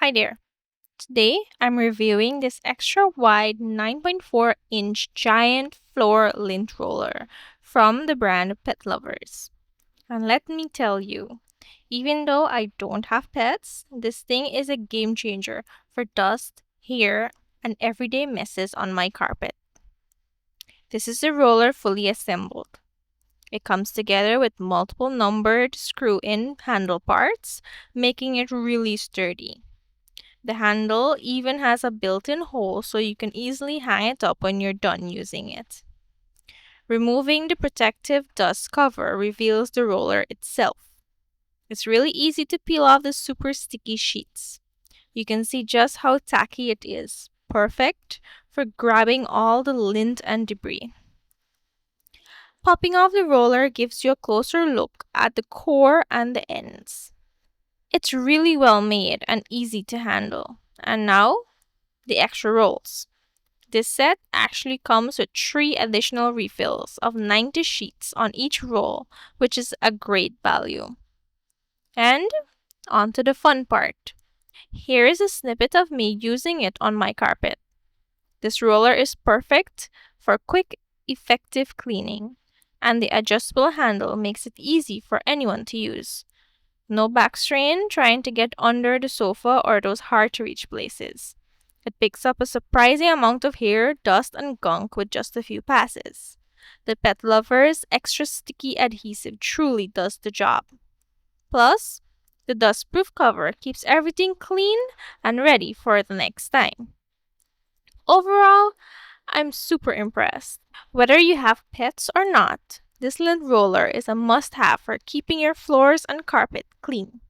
Hi there. Today I'm reviewing this extra wide 9.4-inch giant floor lint roller from the brand PetLovers. And let me tell you, even though I don't have pets, this thing is a game changer for dust, hair, and everyday messes on my carpet. This is a roller fully assembled. It comes together with multiple numbered screw-in handle parts, making it really sturdy. The handle even has a built-in hole so you can easily hang it up when you're done using it. Removing the protective dust cover reveals the roller itself. It's really easy to peel off the super sticky sheets. You can see just how tacky it is. Perfect for grabbing all the lint and debris. Popping off the roller gives you a closer look at the core and the ends. It's really well made and easy to handle. And now, the extra rolls. This set actually comes with 3 additional refills of 90 sheets on each roll, which is a great value. And on to the fun part. Here is a snippet of me using it on my carpet. This roller is perfect for quick, effective cleaning, and the adjustable handle makes it easy for anyone to use. No back strain trying to get under the sofa or those hard to reach places. It picks up a surprising amount of hair, dust, and gunk with just a few passes. The Pet Lovers Extra Sticky Adhesive truly does the job. Plus, the dust-proof cover keeps everything clean and ready for the next time. Overall, I'm super impressed. Whether you have pets or not, this lint roller is a must-have for keeping your floors and carpet clean.